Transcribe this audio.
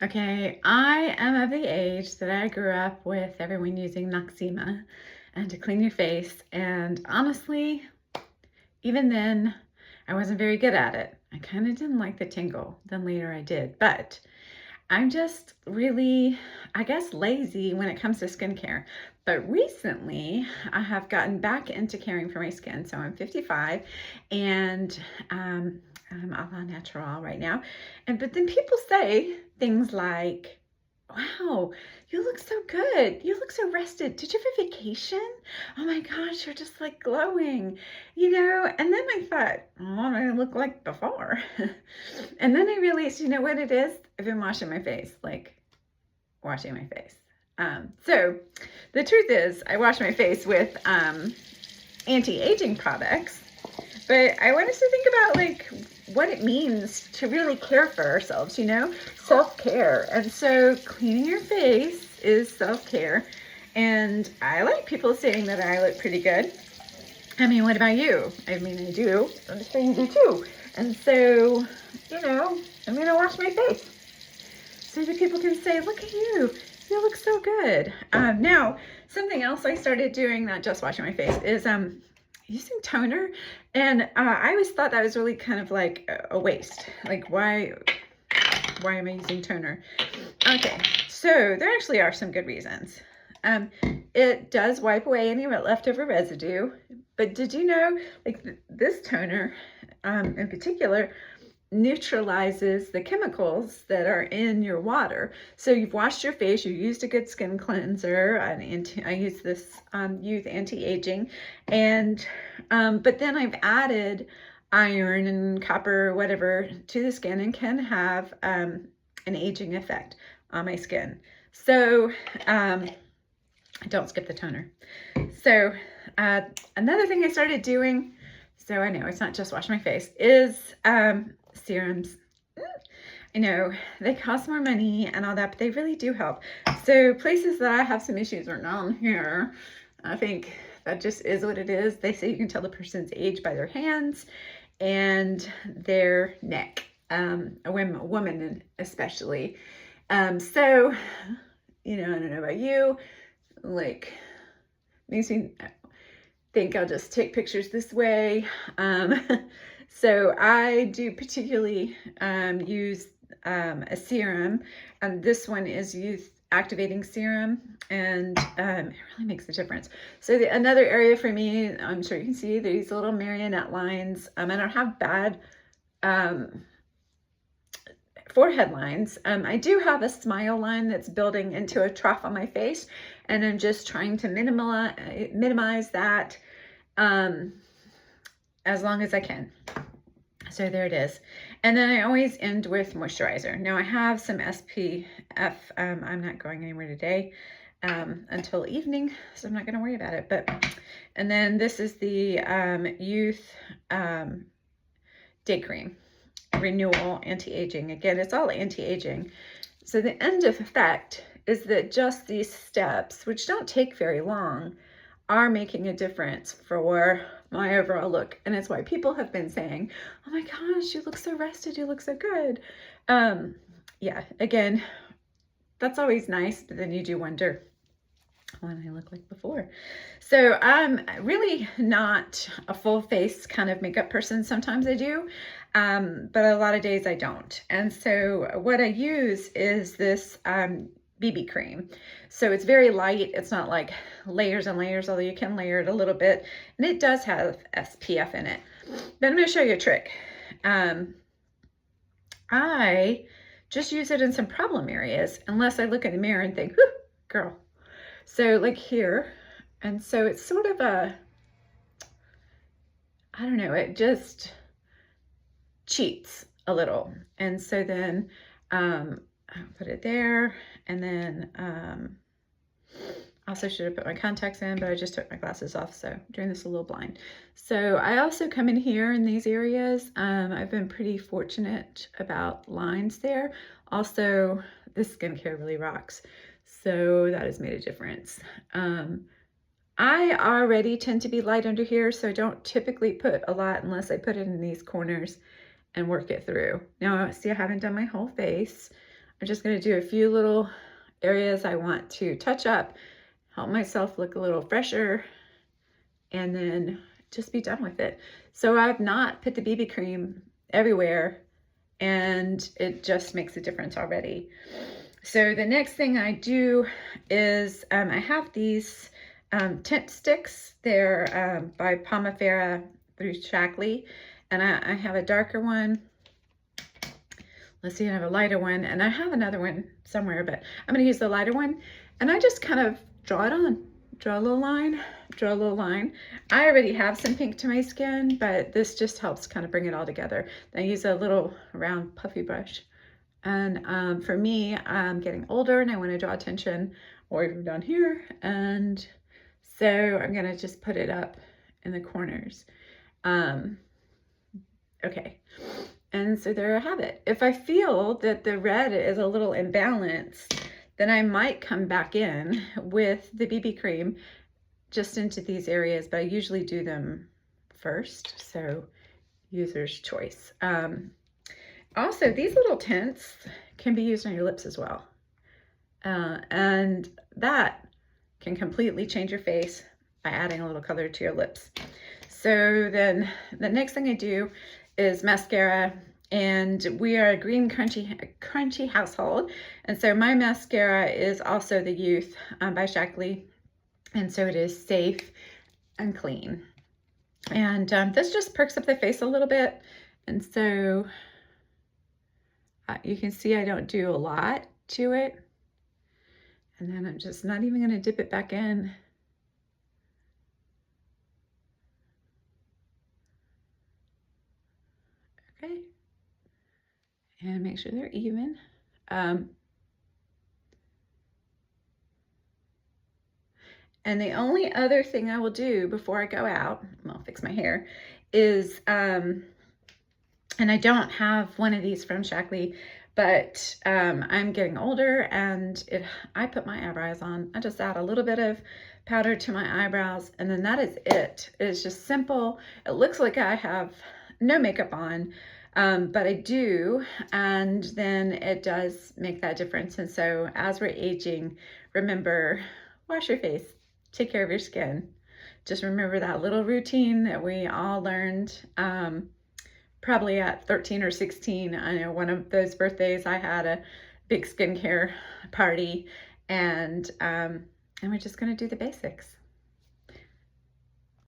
Okay, I am of the age that I grew up with everyone using Noxzema and to clean your face. And honestly, even then, I wasn't very good at it. I kind of didn't like the tingle. Then later I did. But I'm just really, I guess, lazy when it comes to skincare. But recently, I have gotten back into caring for my skin. So I'm 55 and I'm a la natural right now. But then people say things like, wow, you look so good. You look so rested. Did you have a vacation? Oh my gosh, you're just like glowing, And then I thought, what do I look like before? And then I realized, you know what it is? I've been washing my face, like washing my face. So the truth is, I wash my face with anti-aging products, but I wanted to think about like what it means to really care for ourselves, self-care. And so cleaning your face is self-care. And I like people saying that I look pretty good. I mean, what about you? I mean, I do. I'm sure you do too. And so, I'm going to wash my face so that people can say, look at you. You look so good. Now, something else I started doing, not just washing my face, is using toner. And I always thought that was really kind of like a waste. Like, why am I using toner? Okay, so there actually are some good reasons. It does wipe away any leftover residue, but did you know, like this toner in particular neutralizes the chemicals that are in your water. So you've washed your face, you used a good skin cleanser, I use this Youth Anti-Aging, and but then I've added iron and copper, whatever, to the skin and can have an aging effect on my skin. So don't skip the toner. So another thing I started doing, so I know it's not just washing my face, is serums. I know they cost more money and all that, but they really do help. So places that I have some issues are down here. I think that just is what it is. They say you can tell the person's age by their hands and their neck, a woman especially. So, I don't know about you, like, makes me think I'll just take pictures this way. So I do particularly use a serum, and this one is Youth Activating Serum, and it really makes a difference. So another area for me, I'm sure you can see these little marionette lines. I don't have bad forehead lines. I do have a smile line that's building into a trough on my face, and I'm just trying to minimize that as long as I can. So there it is. And then I always end with moisturizer. Now I have some SPF. I'm not going anywhere today until evening, so I'm not going to worry about it. And then this is the Youth Day Cream Renewal Anti-Aging. Again, it's all anti-aging. So the end effect is that just these steps, which don't take very long, are making a difference for my overall look. And it's why people have been saying, oh my gosh, you look so rested, you look so good. Yeah, again, that's always nice, but then you do wonder what I look like before. So I'm really not a full face kind of makeup person. Sometimes I do, but a lot of days I don't. And so what I use is this BB cream. So it's very light. It's not like layers and layers, although you can layer it a little bit. And it does have SPF in it. But I'm going to show you a trick. I just use it in some problem areas, unless I look in the mirror and think, whew, girl. So like here, and so it's sort of I don't know, it just cheats a little. And so then I'll put it there, and then also should have put my contacts in, but I just took my glasses off, so I'm doing this a little blind. So I also come in here in these areas. I've been pretty fortunate about lines there. Also, this skincare really rocks. So that has made a difference. I already tend to be light under here, so I don't typically put a lot unless I put it in these corners and work it through. Now, see, I haven't done my whole face. I'm just going to do a few little areas I want to touch up, help myself look a little fresher, and then just be done with it. So I've not put the BB cream everywhere, and it just makes a difference already. So the next thing I do is I have these tint sticks. They're by Pomifera through Shackley, and I have a darker one. Let's see, I have a lighter one, and I have another one somewhere, but I'm going to use the lighter one, and I just kind of draw it on. Draw a little line, draw a little line. I already have some pink to my skin, but this just helps kind of bring it all together. Then I use a little round puffy brush. And for me, I'm getting older and I want to draw attention or even down here. And so I'm going to just put it up in the corners. Okay. And so there I have it. If I feel that the red is a little imbalanced, then I might come back in with the BB cream just into these areas, but I usually do them first, so user's choice. Also, these little tints can be used on your lips as well. And that can completely change your face by adding a little color to your lips. So then the next thing I do is mascara. And we are a green crunchy household. And so my mascara is also the Youth by Shackley. And so it is safe and clean. And this just perks up the face a little bit. And so you can see I don't do a lot to it. And then I'm just not even going to dip it back in. Okay. And make sure they're even. And the only other thing I will do before I go out, I'll fix my hair, is, and I don't have one of these from Shackley, but I'm getting older and I put my eyebrows on. I just add a little bit of powder to my eyebrows, and then that is it. It's just simple. It looks like I have no makeup on, but I do, and then it does make that difference. And so as we're aging, remember, wash your face, take care of your skin. Just remember that little routine that we all learned probably at 13 or 16. I know one of those birthdays I had a big skincare party, and we're just gonna do the basics.